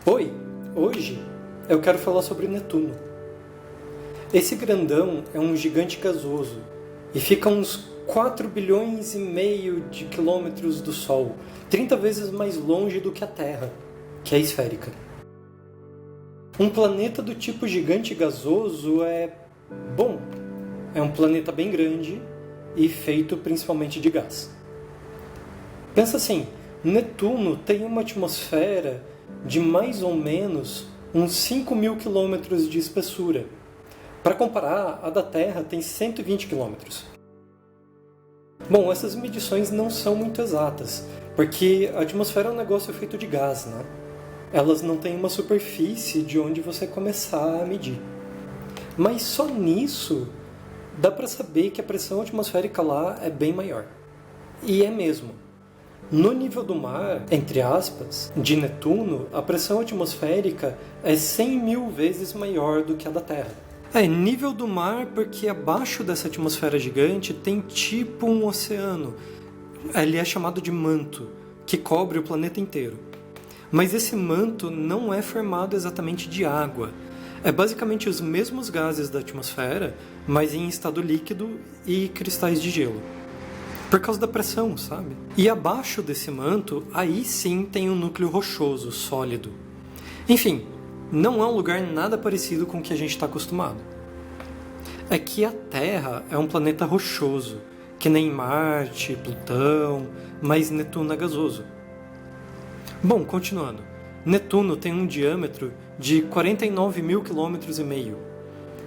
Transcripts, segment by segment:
Oi, hoje eu quero falar sobre Netuno. Esse grandão é um gigante gasoso e fica a uns 4 bilhões e meio de quilômetros do Sol, 30 vezes mais longe do que a Terra, que é esférica. Um planeta do tipo gigante gasoso é um planeta bem grande e feito principalmente de gás. Pensa assim, Netuno tem uma atmosfera de mais ou menos uns 5.000 quilômetros de espessura. Para comparar, a da Terra tem 120 quilômetros. Bom, essas medições não são muito exatas, porque a atmosfera é um negócio feito de gás, né? Elas não têm uma superfície de onde você começar a medir. Mas só nisso dá para saber que a pressão atmosférica lá é bem maior. E é mesmo. No nível do mar, entre aspas, de Netuno, a pressão atmosférica é 100.000 vezes maior do que a da Terra. Nível do mar porque abaixo dessa atmosfera gigante tem tipo um oceano. Ele é chamado de manto, que cobre o planeta inteiro. Mas esse manto não é formado exatamente de água. É basicamente os mesmos gases da atmosfera, mas em estado líquido e cristais de gelo. Por causa da pressão, sabe? E abaixo desse manto, aí sim tem um núcleo rochoso, sólido. Enfim, não é um lugar nada parecido com o que a gente está acostumado. É que a Terra é um planeta rochoso, que nem Marte, Plutão, mas Netuno é gasoso. Bom, continuando. Netuno tem um diâmetro de 49.000 quilômetros e meio.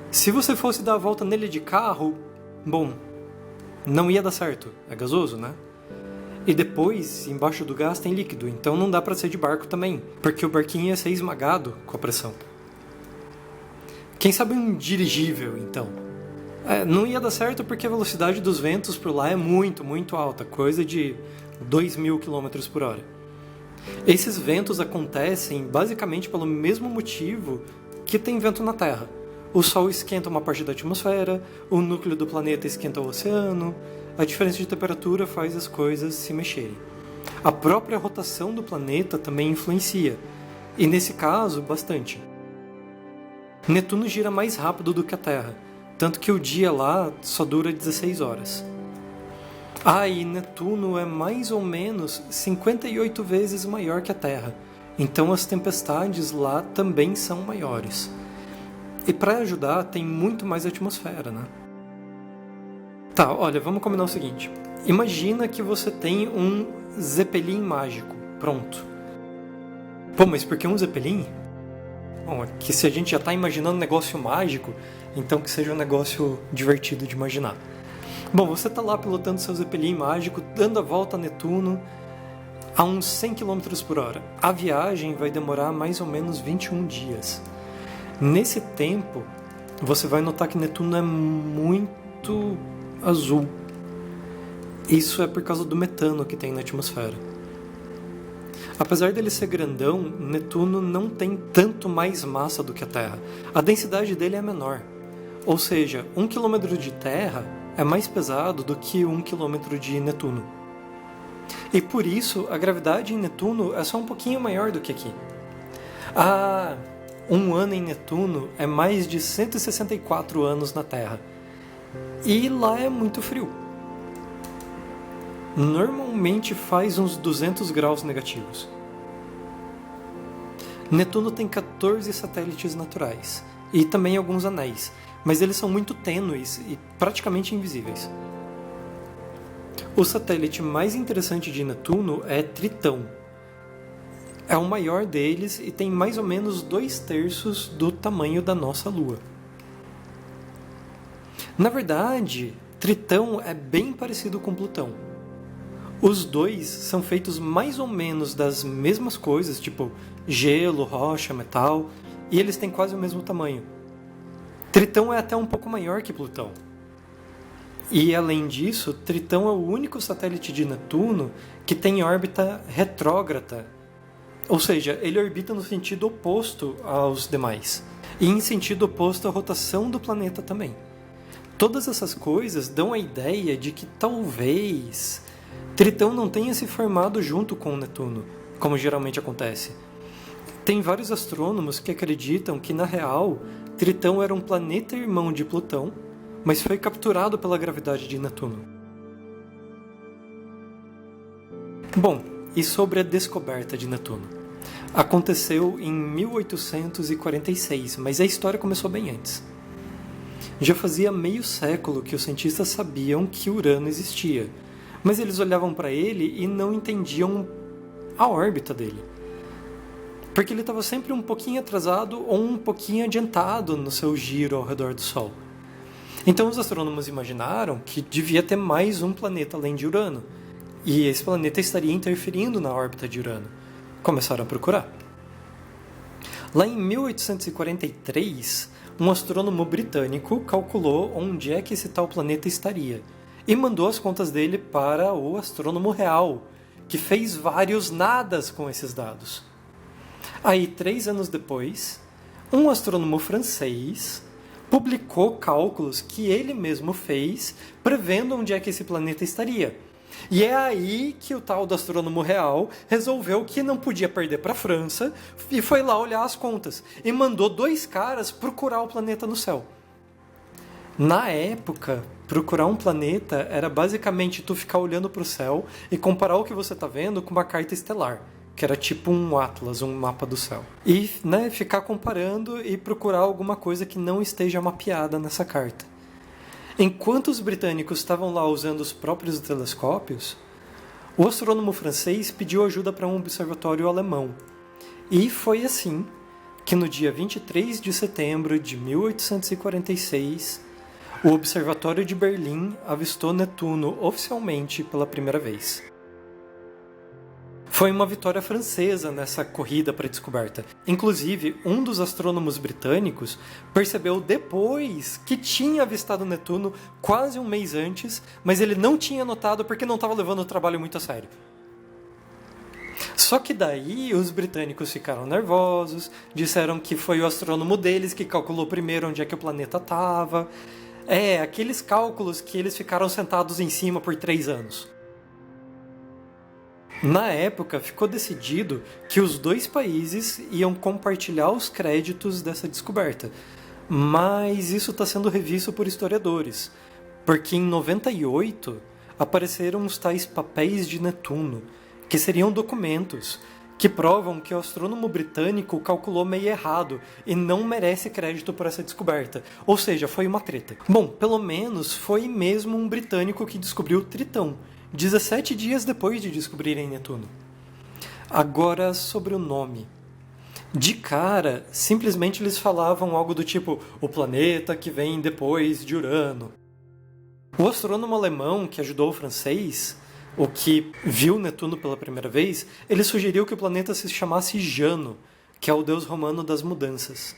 Se você fosse dar a volta nele de carro, não ia dar certo. É gasoso, né? E depois, embaixo do gás tem líquido, então não dá para ser de barco também, porque o barquinho ia ser esmagado com a pressão. Quem sabe um dirigível, então? Não ia dar certo porque a velocidade dos ventos por lá é muito, muito alta, coisa de 2.000 km por hora. Esses ventos acontecem basicamente pelo mesmo motivo que tem vento na Terra. O Sol esquenta uma parte da atmosfera, o núcleo do planeta esquenta o oceano, a diferença de temperatura faz as coisas se mexerem. A própria rotação do planeta também influencia, e nesse caso, bastante. Netuno gira mais rápido do que a Terra, tanto que o dia lá só dura 16 horas. E Netuno é mais ou menos 58 vezes maior que a Terra, então as tempestades lá também são maiores. E para ajudar, tem muito mais atmosfera, né? Tá, olha, vamos combinar o seguinte. Imagina que você tem um Zeppelin mágico, pronto. Mas por que um Zeppelin? Bom, é que se a gente já está imaginando um negócio mágico, então que seja um negócio divertido de imaginar. Bom, você está lá pilotando seu Zeppelin mágico, dando a volta a Netuno a uns 100 km por hora. A viagem vai demorar mais ou menos 21 dias. Nesse tempo, você vai notar que Netuno é muito azul. Isso é por causa do metano que tem na atmosfera. Apesar dele ser grandão, Netuno não tem tanto mais massa do que a Terra. A densidade dele é menor. Ou seja, 1 km de Terra é mais pesado do que 1 km de Netuno. E por isso, a gravidade em Netuno é só um pouquinho maior do que aqui. Um ano em Netuno é mais de 164 anos na Terra. E lá é muito frio. Normalmente faz uns 200 graus negativos. Netuno tem 14 satélites naturais e também alguns anéis, mas eles são muito tênues e praticamente invisíveis. O satélite mais interessante de Netuno é Tritão. É o maior deles e tem mais ou menos 2/3 do tamanho da nossa Lua. Na verdade, Tritão é bem parecido com Plutão. Os dois são feitos mais ou menos das mesmas coisas, tipo gelo, rocha, metal, e eles têm quase o mesmo tamanho. Tritão é até um pouco maior que Plutão. E além disso, Tritão é o único satélite de Netuno que tem órbita retrógrada. Ou seja, ele orbita no sentido oposto aos demais. E em sentido oposto à rotação do planeta também. Todas essas coisas dão a ideia de que talvez Tritão não tenha se formado junto com Netuno, como geralmente acontece. Tem vários astrônomos que acreditam que, na real, Tritão era um planeta irmão de Plutão, mas foi capturado pela gravidade de Netuno. Bom, e sobre a descoberta de Netuno? Aconteceu em 1846, mas a história começou bem antes. Já fazia meio século que os cientistas sabiam que Urano existia, mas eles olhavam para ele e não entendiam a órbita dele. Porque ele estava sempre um pouquinho atrasado ou um pouquinho adiantado no seu giro ao redor do Sol. Então os astrônomos imaginaram que devia ter mais um planeta além de Urano, e esse planeta estaria interferindo na órbita de Urano. Começaram a procurar. Lá em 1843, um astrônomo britânico calculou onde é que esse tal planeta estaria e mandou as contas dele para o astrônomo real, que fez vários nadas com esses dados. Aí, 3 anos depois, um astrônomo francês publicou cálculos que ele mesmo fez, prevendo onde é que esse planeta estaria. E é aí que o tal do astrônomo real resolveu que não podia perder para a França e foi lá olhar as contas e mandou 2 caras procurar o planeta no céu. Na época, procurar um planeta era basicamente tu ficar olhando para o céu e comparar o que você está vendo com uma carta estelar, que era tipo um atlas, um mapa do céu. E ficar comparando e procurar alguma coisa que não esteja mapeada nessa carta. Enquanto os britânicos estavam lá usando os próprios telescópios, o astrônomo francês pediu ajuda para um observatório alemão. E foi assim que no dia 23 de setembro de 1846, o Observatório de Berlim avistou Netuno oficialmente pela primeira vez. Foi uma vitória francesa nessa corrida para a descoberta. Inclusive, um dos astrônomos britânicos percebeu depois que tinha avistado Netuno quase um mês antes, mas ele não tinha notado porque não estava levando o trabalho muito a sério. Só que daí os britânicos ficaram nervosos, disseram que foi o astrônomo deles que calculou primeiro onde é que o planeta estava. Aqueles cálculos que eles ficaram sentados em cima por 3 anos. Na época, ficou decidido que os 2 países iam compartilhar os créditos dessa descoberta, mas isso está sendo revisto por historiadores, porque em 98 apareceram os tais papéis de Netuno, que seriam documentos que provam que o astrônomo britânico calculou meio errado e não merece crédito por essa descoberta, ou seja, foi uma treta. Bom, pelo menos foi mesmo um britânico que descobriu Tritão, 17 dias depois de descobrirem Netuno. Agora, sobre o nome. De cara, simplesmente eles falavam algo do tipo o planeta que vem depois de Urano. O astrônomo alemão que ajudou o francês, o que viu Netuno pela primeira vez, ele sugeriu que o planeta se chamasse Jano, que é o deus romano das mudanças.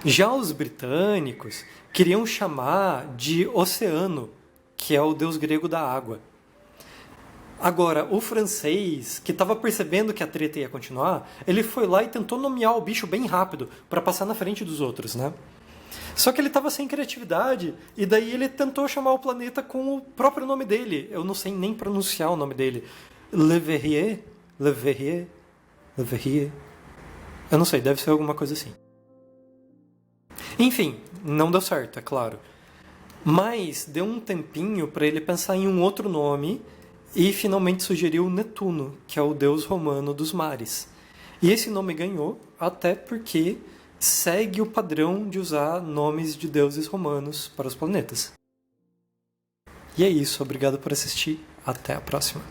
Já os britânicos queriam chamar de Oceano, que é o deus grego da água. Agora, o francês, que estava percebendo que a treta ia continuar, ele foi lá e tentou nomear o bicho bem rápido, para passar na frente dos outros, né? Só que ele estava sem criatividade, e daí ele tentou chamar o planeta com o próprio nome dele. Eu não sei nem pronunciar o nome dele. Le Verrier? Eu não sei, deve ser alguma coisa assim. Enfim, não deu certo, é claro. Mas deu um tempinho para ele pensar em um outro nome e finalmente sugeriu Netuno, que é o deus romano dos mares. E esse nome ganhou até porque segue o padrão de usar nomes de deuses romanos para os planetas. E é isso, obrigado por assistir, até a próxima.